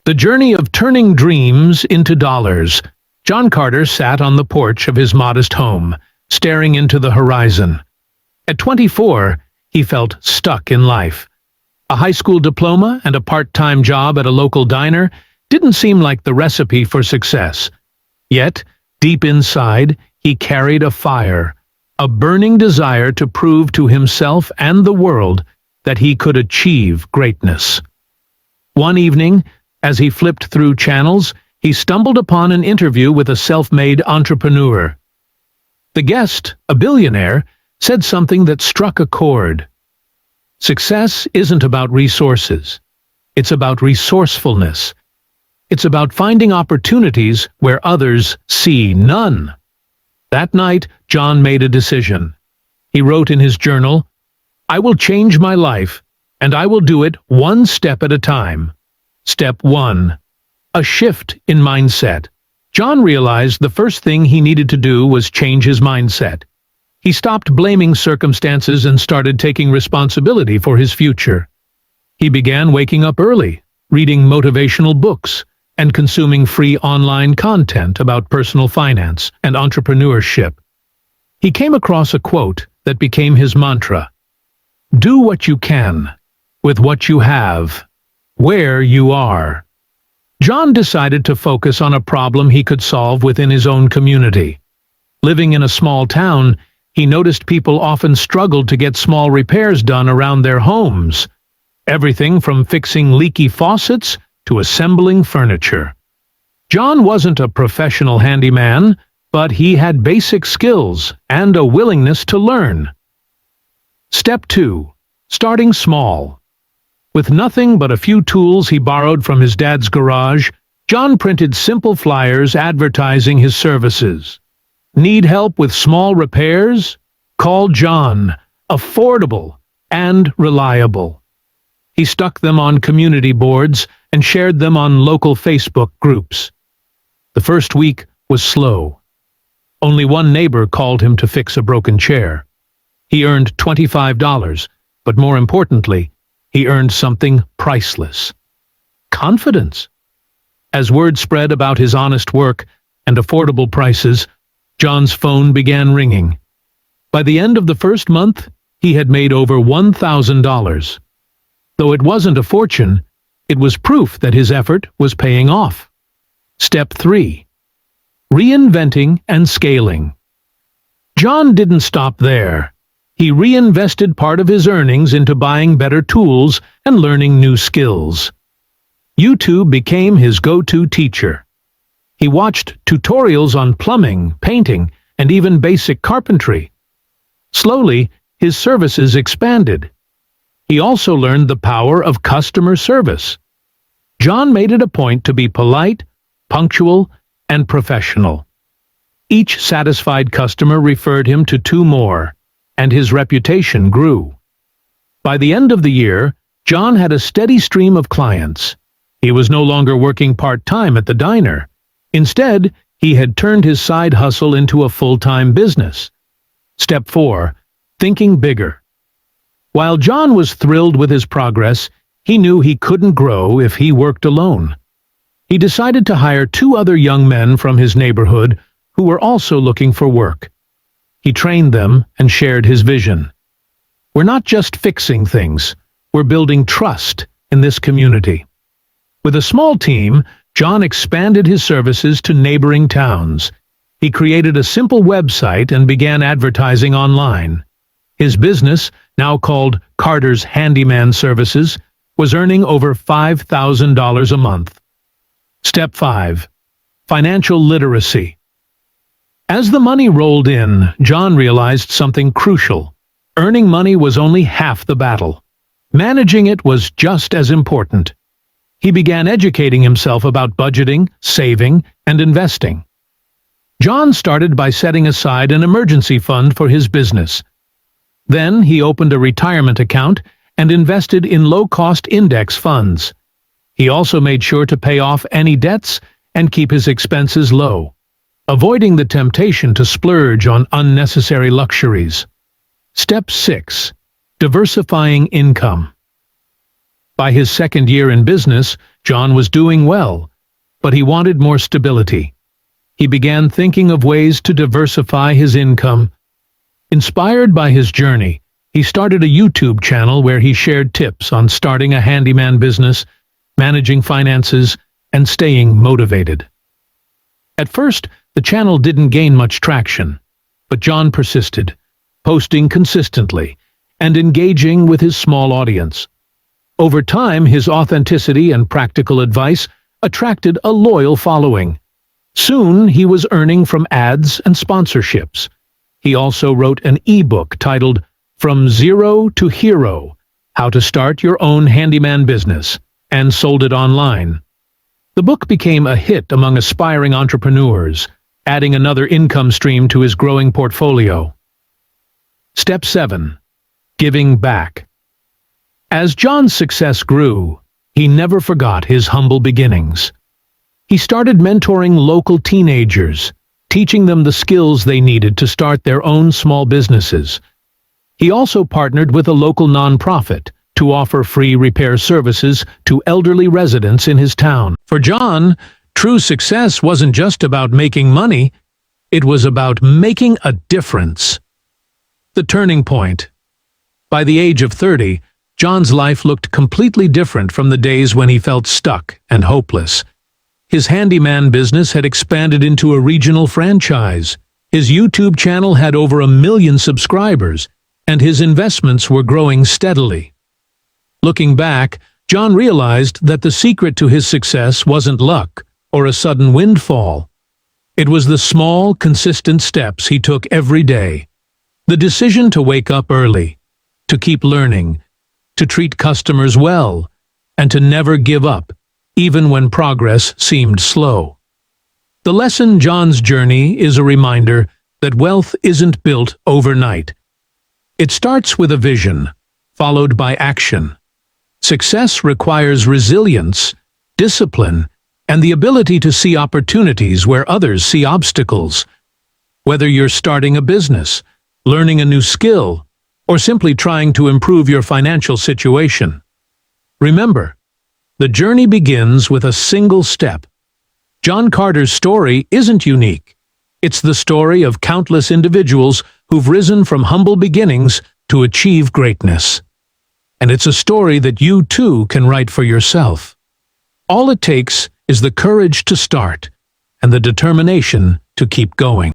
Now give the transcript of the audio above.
The journey of turning dreams into dollars. John Carter sat on the porch of his modest home, staring into the horizon. At 24, he felt stuck in life. A high school diploma and a part-time job at a local diner didn't seem like the recipe for success. Yet, deep inside, he carried a fire, a burning desire to prove to himself and the world that he could achieve greatness. One evening, as he flipped through channels, he stumbled upon an interview with a self-made entrepreneur. The guest, a billionaire, said something that struck a chord. Success isn't about resources. It's about resourcefulness. It's about finding opportunities where others see none. That night, John made a decision. He wrote in his journal, "I will change my life, and I will do it one step at a time." Step 1. A shift in mindset. John realized the first thing he needed to do was change his mindset. He stopped blaming circumstances and started taking responsibility for his future. He began waking up early, reading motivational books, and consuming free online content about personal finance and entrepreneurship. He came across a quote that became his mantra: "Do what you can, with what you have, where you are." John decided to focus on a problem he could solve within his own community. Living in a small town, he noticed people often struggled to get small repairs done around their homes. Everything from fixing leaky faucets to assembling furniture. John wasn't a professional handyman, but he had basic skills and a willingness to learn. Step 2. Starting small. With nothing but a few tools he borrowed from his dad's garage, John printed simple flyers advertising his services. Need help with small repairs? Call John. Affordable and reliable. He stuck them on community boards and shared them on local Facebook groups. The first week was slow. Only one neighbor called him to fix a broken chair. He earned $25, but more importantly, he earned something priceless: confidence. As word spread about his honest work and affordable prices, John's phone began ringing. By the end of the first month, he had made over $1,000. Though it wasn't a fortune, it was proof that his effort was paying off. Step 3. Reinventing and scaling. John didn't stop there. He reinvested part of his earnings into buying better tools and learning new skills. YouTube became his go-to teacher. He watched tutorials on plumbing, painting, and even basic carpentry. Slowly, his services expanded. He also learned the power of customer service. John made it a point to be polite, punctual, and professional. Each satisfied customer referred him to 2 more, and his reputation grew. By the end of the year, John had a steady stream of clients. He was no longer working part-time at the diner. Instead, he had turned his side hustle into a full-time business. Step 4. Thinking bigger. While John was thrilled with his progress, he knew he couldn't grow if he worked alone. He decided to hire 2 other young men from his neighborhood who were also looking for work. He trained them and shared his vision. "We're not just fixing things, we're building trust in this community." With a small team, John expanded his services to neighboring towns. He created a simple website and began advertising online. His business, now called Carter's Handyman Services, was earning over $5,000 a month. Step 5. Financial literacy. As the money rolled in, John realized something crucial. Earning money was only half the battle. Managing it was just as important. He began educating himself about budgeting, saving, and investing. John started by setting aside an emergency fund for his business. Then he opened a retirement account and invested in low-cost index funds. He also made sure to pay off any debts and keep his expenses low, avoiding the temptation to splurge on unnecessary luxuries. Step 6. Diversifying income. By his second year in business, John was doing well, but he wanted more stability. He began thinking of ways to diversify his income. Inspired by his journey, he started a YouTube channel where he shared tips on starting a handyman business, managing finances, and staying motivated. At first, the channel didn't gain much traction, but John persisted, posting consistently and engaging with his small audience. Over time, his authenticity and practical advice attracted a loyal following. Soon, he was earning from ads and sponsorships. He also wrote an e-book titled From Zero to Hero: How to Start Your Own Handyman Business, and sold it online. The book became a hit among aspiring entrepreneurs, adding another income stream to his growing portfolio. Step 7. Giving back. As John's success grew, he never forgot his humble beginnings. He started mentoring local teenagers, teaching them the skills they needed to start their own small businesses. He also partnered with a local nonprofit to offer free repair services to elderly residents in his town. For John, true success wasn't just about making money, it was about making a difference. The turning point. By the age of 30, John's life looked completely different from the days when he felt stuck and hopeless. His handyman business had expanded into a regional franchise. His YouTube channel had over 1 million subscribers, and his investments were growing steadily. Looking back, John realized that the secret to his success wasn't luck or a sudden windfall. It was the small, consistent steps he took every day. The decision to wake up early, to keep learning, to treat customers well, and to never give up, even when progress seemed slow. The lesson John's journey is a reminder that wealth isn't built overnight. It starts with a vision, followed by action. Success requires resilience, discipline, and the ability to see opportunities where others see obstacles. Whether you're starting a business, learning a new skill, or simply trying to improve your financial situation, remember, the journey begins with a single step. John Carter's story isn't unique. It's the story of countless individuals who've risen from humble beginnings to achieve greatness. And it's a story that you too can write for yourself. All it takes is the courage to start and the determination to keep going.